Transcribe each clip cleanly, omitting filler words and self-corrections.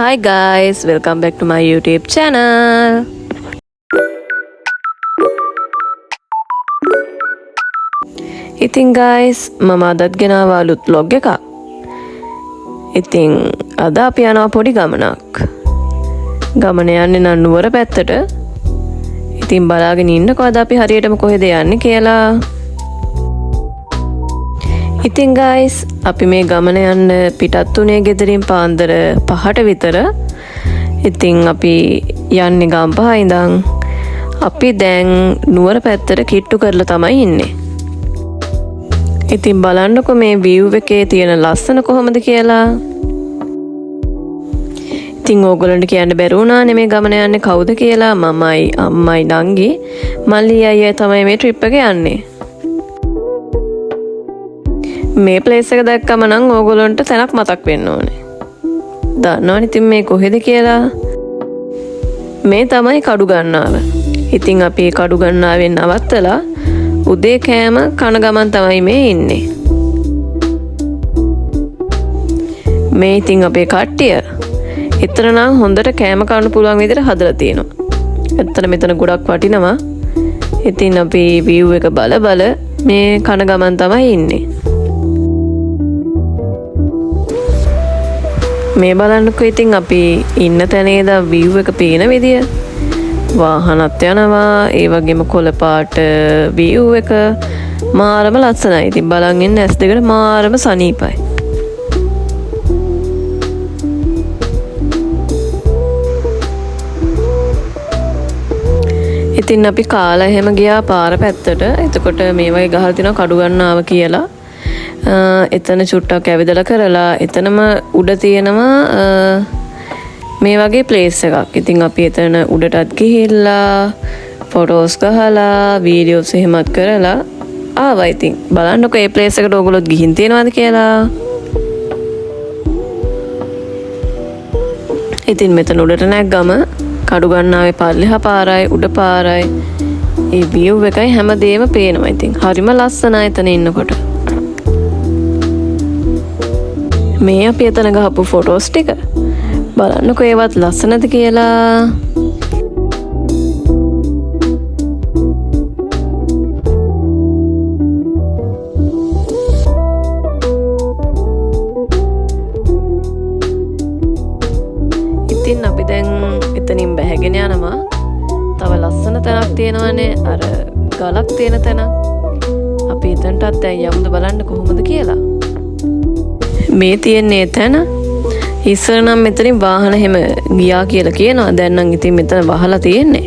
Hi guys, welcome back to my YouTube channel. ඉතින් guys, මම අදත් ගෙනාවා අලුත් vlog එකක්. ඉතින් අද අපි යනවා පොඩි ගමනක්. ගමන යන්නේ නම් නුවර පැත්තට. ඉතින් බලාගෙන ඉන්නකෝ අද අපි හරියටම කොහෙද යන්නේ කියලා. ඉතින් guys, අපි මේ ගමන යන්න පිටත් උනේ ගෙදරින් පාන්දර 5ට විතර. ඉතින් අපි යන්නේ ගම්පහ ඉඳන් අපි දැන් නුවර පැත්තට කිට්ටු කරලා තමයි ඉන්නේ. ඉතින් බලන්නකෝ මේ view එකේ තියෙන ලස්සන කොහොමද කියලා. ඉතින් ඕගොල්ලන්ට කියන්න බැරි වුණානේ මේ ගමන යන්නේ කවුද කියලා. මමයි අම්මයි නංගි මල්ලි අයියා තමයි මේ ට්‍රිප් එක යන්නේ. මේ ප්ලේස් එක දැක්කම නම් ඕගොල්ලන්ට තැනක් මතක් වෙන්න ඕනේ. දන්නවනේ ඉතින් මේ කොහෙද කියලා. මේ තමයි කඩු ගන්නාව. ඉතින් අපි කඩු ගන්නාවෙන් නවත්තලා උදේ කෑම කන ගමන් තමයි මේ ඉන්නේ. මේ ඉතින් අපේ කට්ටිය. ඊතර නම් හොඳට කෑම කන්න පුළුවන් විදිහට හදලා තියෙනවා. ඇත්තට මෙතන ගොඩක් වටිනවා. ඉතින් අපි view එක බල මේ කන ගමන් තමයි ඉන්නේ. මේ බලන්නකෝ ඉතින් අපි ඉන්න තැනේද view එක පේන විදිය. වාහනත් යනවා, ඒ වගේම කොළ පාට view එක මාරම ලස්සනයි. ඉතින් බලන් ඉන්න ඇස් දෙකට මාරම සනීපයි. ඉතින් අපි කාලා එහෙම ගියා පාර පැත්තට. එතකොට මේ වගේ ගහලා තිනවා කඩු ගන්නාව කියලා. එතන චුට්ටක් ඇවිදලා කරලා එතනම උඩ තියෙනවා මේ වගේ ප්ලේස් එකක්. ඉතින් අපි එතන උඩටත් ගිහිල්ලා ෆොටෝස් ගහලා වීඩියෝස් එහෙමත් කරලා ආවා. ඉතින් බලන්නකෝ මේ ප්ලේස් එකට ඕගොල්ලෝ ගිහින් තියෙනවද කියලා. ඉතින් මෙතන උඩට නැග්ගම කඩු ගන්නාවේ පල්ලෙහා පාරයි උඩ පාරයි ඒ view එකයි හැමදේම පේනවා. ඉතින් හරිම ලස්සනයි එතන ඉන්නකොට. මේ අපි එතන ගහපු ෆොටෝස් ටික බලන්නකෝ ඒවත් ලස්සනද කියලා. ඉතින් අපි දැන් එතනින් බැහැගෙන යනවා. තව ලස්සන තැනක් තියෙනවානේ අර ගලක් තියෙන තැන. අපි එතනටත් දැන් යමුද බලන්න කොහොමද කියලා. මේ තියෙන්නේ තැන. ඉස්සර නම් මෙතනින් වාහන හැම ගියා කියලා කියනවා. දැන් නම් ඉතින් මෙතන වහලා තියෙන්නේ.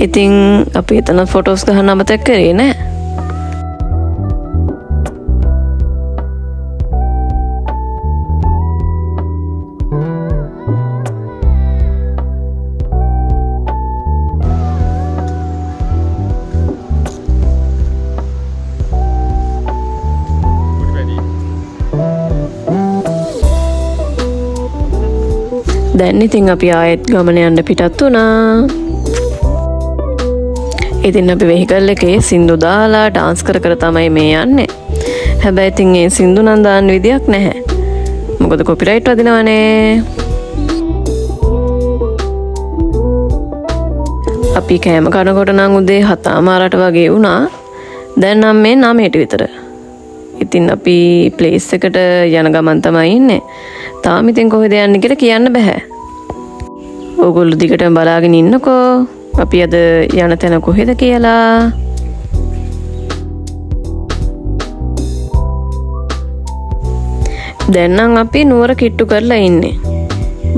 ඉතින් අපි එතන ෆොටෝස් ගහන්න අමතක කරේ නෑ. දැන් ඉතින් අපි ආයෙත් ගමන යන්න පිටත් වුණා. ඉතින් අපි වෙහිකල් එකේ සින්දු දාලා ඩාන්ස් කර තමයි මේ යන්නේ. හැබැයි ඉතින් ඒ සින්දු නම් දාන්න විදියක් නැහැ. මොකද කොපිරයිට් වදිනවනේ. අපි කෑම කනකොට නම් උදේ 7:00 වගේ වුණා. දැන් නම් මේ 9:00 විතර. ඉතින් අපි ප්ලේස් එකට යන ගමන් තමයි ඉන්නේ. තාම ඉතින් කොහෙද යන්නේ කියලා කියන්න බෑ. ඕගොල්ලෝ දිගටම බලාගෙන ඉන්නකෝ. අපි අද යන තැන කොහෙද කියලා. දැන් නම් අපි නුවර කිට්ටු කරලා ඉන්නේ.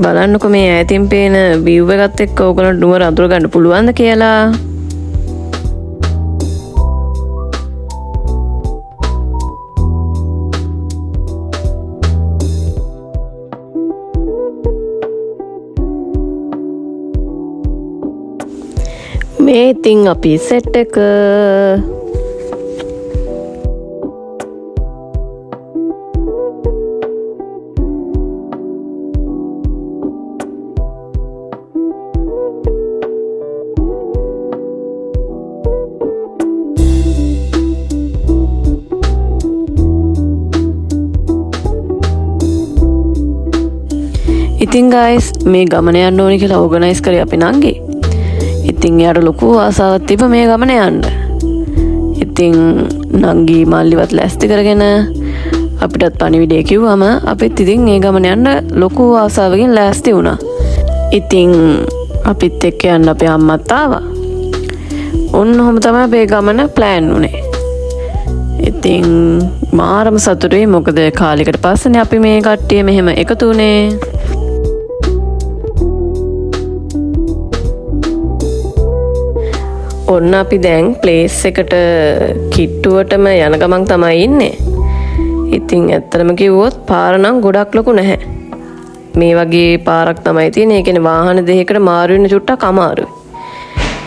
බලන්නකෝ මේ ඈතින් පේන view එකත් එක්ක ඕගොල්ලන්ට නුවර අඳුර ගන්න පුළුවන්ද කියලා. මේ ඉතින් අපි සෙට් එක ඉතින් ගයිස් මේ ගමන යන්න ඕනි කියලා ඕගනයිස් කරේ අපි නංගි. ඉතින් එයාට ලොකු ආසාවක් තිබ්බ මේ ගමන යන්න. ඉතින් නංගි මල්ලිවත් ලෑස්ති කරගෙන අපිටත් පණිවිඩය කිව්වම අපිත් ඉතින් මේ ගමන යන්න ලොකු ආසාවකින් ලෑස්ති වුණා. ඉතින් අපිත් එක්ක යන්න අපේ අම්මත් ආවා. ඔන්න ඔහොම තමයි අපේ ගමන ප්ලෑන් වුණේ. ඉතින් මාරම සතුටුයි මොකද කාලෙකට පස්සේනේ අපි මේ කට්ටිය මෙහෙම එකතු වුණේ. ඔන්න අපි දැන් ප්ලේස් එකට කිට්ටුවටම යන ගමන් තමයි ඉන්නේ. ඉතින් ඇත්තටම කිව්වොත් පාර නම් ගොඩක් ලොකු නැහැ. මේ වගේ පාරක් තමයි තියෙන්නේ. ඒ කියන්නේ වාහන දෙකකට මාරු වෙන චුට්ටක් අමාරුයි.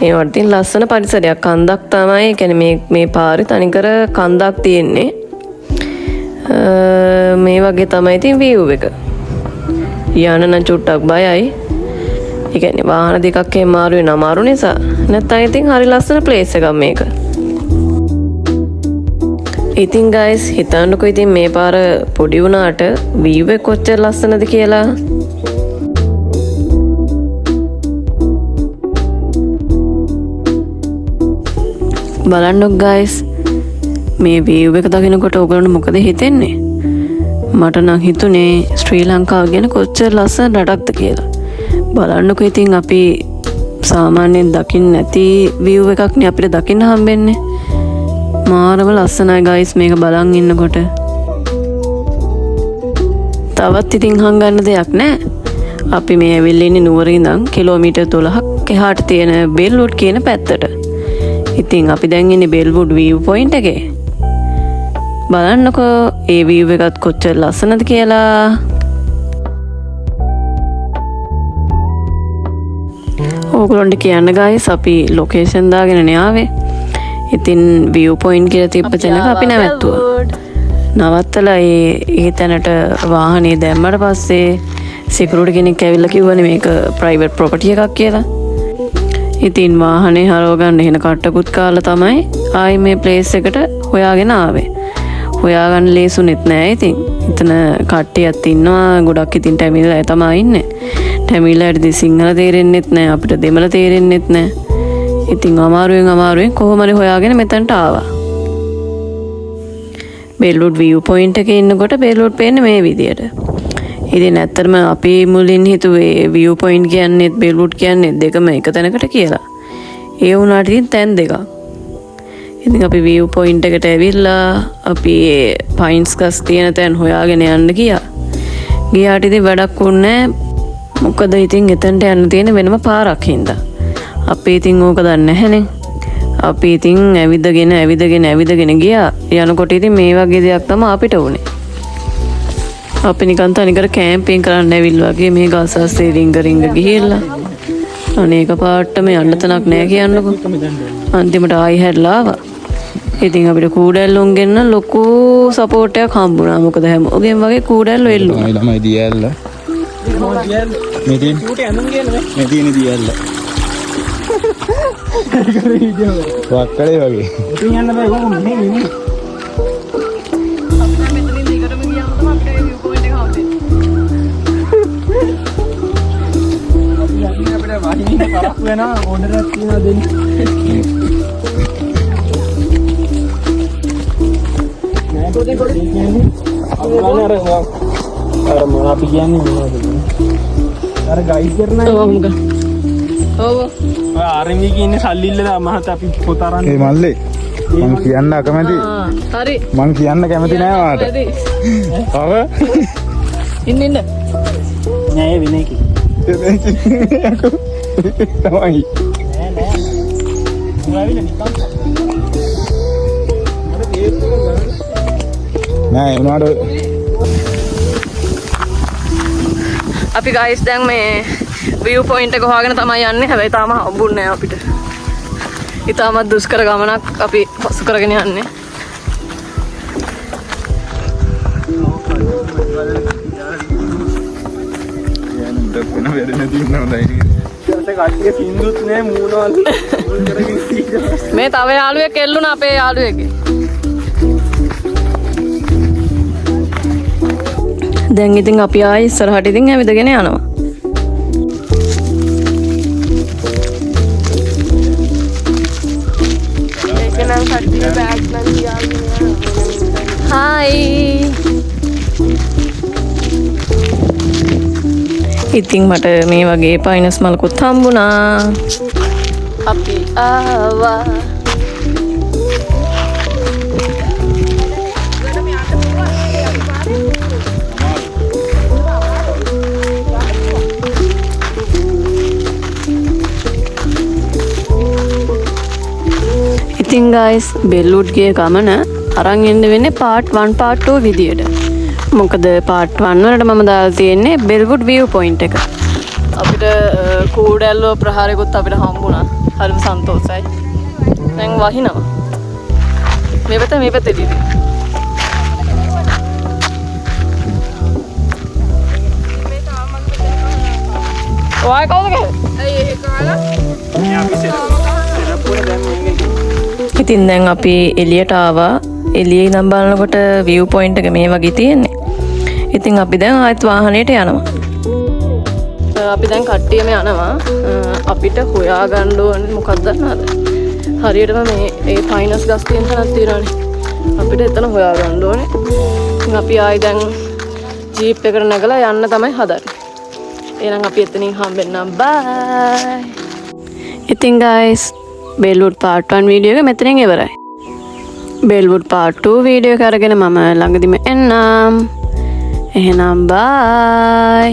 ඒ වටින් ලස්සන පරිසරයක් කන්දක් තමයි. ඒ කියන්නේ මේ පාරේ තනිකර කන්දක් තියෙන්නේ. මේ වගේ තමයි තියෙන view එක. යන්න නම් චුට්ටක් බයයි. ඒ කියන්නේ වාහන දෙකක් එහෙම මාරු වෙන අමාරු නිසා. නැත්නම් ඉතින් හරි ලස්සන ප්ලේස් එකක් මේක. ඉතින් guys හිතන්නකෝ ඉතින් මේ පාර පොඩි වුණාට view එක කොච්චර ලස්සනද කියලා. බලන්නකො guys මේ view එක දකිනකොට ඔයගොල්ලන්ට මොකද හිතෙන්නේ? මට නම් හිතුනේ ශ්‍රී ලංකාව ගැන කොච්චර ලස්සන රටක්ද කියලා. බලන්නකො ඉතින් අපි සාමාන්‍යයෙන් දකින්න නැති view එකක් නේ අපිට දකින්න හම්බෙන්නේ. මාරම ලස්සනයි guys මේක බලන් ඉන්නකොට. තවත් ඉතින් හංගන්න දෙයක් නැහැ. අපි මේ ඇවිල්ලා ඉන්නේ නුවර ඉඳන් කිලෝමීටර් 12ක් එහාට තියෙන බෙල්වුඩ් කියන පැත්තට. ඉතින් අපි දැන් ඉන්නේ බෙල්වුඩ් view point එකේ. බලන්නකෝ ඒ view එකත් කොච්චර ලස්සනද කියලා. ඕගොල්ලන්ට කියන්න guys අපි ලොකේෂන් දාගෙන ආවේ. ඉතින් view point කියලා තිබ්බ තැනක අපි නැවැත්තුවා. නවත්තලා ඒ තැනට වාහනේ දැම්මට පස්සේ සිකියුරිටි කෙනෙක් ඇවිල්ලා කිව්වනේ මේක ප්‍රයිවට් ප්‍රොපර්ටි එකක් කියලා. ඉතින් වාහනේ හරව ගන්න එහෙන කට්ටකුත් කාලා තමයි ආයි මේ ප්ලේස් එකට හොයාගෙන ආවේ. හොයාගන්න ලේසුනෙත් නෑ ඉතින්. එතන කට්ටියක් ඉන්නවා ගොඩක් ඉතින් ටැමිල්ලා තමයි ඉන්නේ. ටැමිල්ලාට සිංහල තේරෙන්නෙත් නෑ අපිට දෙමළ තේරෙන්නෙත් නෑ. ඉතින් අමාරුවෙන් කොහොම හරි හොයාගෙන මෙතනට ආවා. බෙල්වුඩ් view point එකේ ඉන්නකොට බෙල්වුඩ් පේන්නේ මේ විදියට. ඉතින් ඇත්තටම අපි මුලින් හිතුවේ view point කියන්නේ බෙල්වුඩ් කියන්නේ දෙකම එක තැනකට කියලා. ඒ වුණාට ඉතින් තැන් දෙකක්. ඉතින් අපි view point එකට ඇවිල්ලා අපි පයින්ස් ගස් තියෙන තැන් හොයාගෙන යන්න ගියා. ගියාට ඉතින් වැඩක් වුණේ නැහැ. මොකද ඉතින් එතනට යන්න තියෙන වෙනම පාරක් හින්දා. අපි ඉතින් ඕක දන්නේ නැහැනේ. අපි ඉතින් ඇවිදගෙන ගියා. යනකොට ඉතින් මේ වගේ දෙයක් තමයි අපිට උනේ. අපි නිකන් තනිකර කැම්පින් කරන්න ඇවිල්ලා වගේ මේ ගස් අස්සේ රිංග ගිහිල්ලා. අනේක පාටම යන්න තැනක් නැහැ කියන්නකෝ. අන්තිමට ආයි හැරලා ආවා. ඉතින් අපිට කූඩැල්ලුන් ගෙන්න ලොකු සපෝට් එකක් හම්බුණා. මොකද හැමෝගෙම වගේ කූඩැල්ලු එල්ලුවා. ළමයි දියැල්ල. මේ තියෙන දියැල්ල. වක්කලේ වගේ. ඉතින් යන්න බෑ කොහොම මේ ඉන්නේ. අපි මෙතනින් දිගටම ගියාම තමයි අපිට view point එක හම්බෙන්නේ. අපිට වහින්න කරක් වෙනවා ඕඩරයක් තියනවා දෙන්න. නෑ පොතේ කියන්නේ අර මොන අපි කියන්නේ මොනවද? අර ගයිඩ් කරන ඔව් ආරෙම්ජි කියන්නේ සල්ලි ඉල්ලලා මහත අපි පොත අරන් ඒ මල්ලේ මං කියන්න අකමැති හරි මං කියන්න කැමති නෑ වාට අර ඉන්න නෑ වෙන එකේ තමයි නෑ උනාට අපි ගයිස් දැන් මේ view point එක හොයාගෙන තමයි යන්නේ. හැබැයි තාම හම්බුන්නේ නැහැ අපිට. ඊටමත් දුෂ්කර ගමනක් අපි පසු කරගෙන යන්නේ. වෙන වැඩ නැති වෙනවා දැන්. ඒකට කට්ටිය සින්දුත් නෑ මූණවල. මේ තව යාළුවෙක් එල්ලුණා අපේ යාළුවෙක්ගේ. දැන් ඉතින් අපි ආයි ඉස්සරහට ඉතින් ඇවිදගෙන යනවා. හායි. ඉතින් මට මේ වගේ පයිනස් මල්කුත් හම්බුණා. අපි ආවා. ඉතින් guys බෙල්ලුඩ් ගිය ගමන අරන් එන්න වෙන්නේ part 1 part 2 විදියට. මොකද part 1 වලට මම දාලා තියෙන්නේ බෙල්වුඩ් view point එක. අපිට කූඩැල්ලෝ ප්‍රහාරයකුත් අපිට හම්බුණා. හරිම සන්තෝෂයි. දැන් වහිනවා. මේ පැත්තේ දිවි. ඔය කවුද ගහන්නේ? ඇයි ඒක කාලා? ඉතින් දැන් අපි එළියට ආවා. එළියේ ඉඳන් බලනකොට view point එක මේ වගේ තියෙන්නේ. ඉතින් අපි දැන් ආයෙත් වාහනේට යනවා. අපි දැන් කට්ටියම යනවා. අපිට හොයාගන්න ඕනේ මොකක්ද දන්නවද? හරියටම මේ ඒ පයිනස් ගස් තියෙන තැනක් තියෙනවානේ. අපිට එතන හොයාගන්න ඕනේ. ඉතින් අපි ආයෙ දැන් ජීප් එකට නැගලා යන්න තමයි හදන්නේ. එහෙනම් අපි එතනින් හම්බෙන්නම්. බයි. ඉතින් guys බෙල්වුඩ් part 1 වීඩියෝ එක මෙතනින් ඉවරයි. බෙල්වුඩ් part 2 වීඩියෝ එක අරගෙන මම ළඟදිම එන්නම්. එහෙනම් බයි.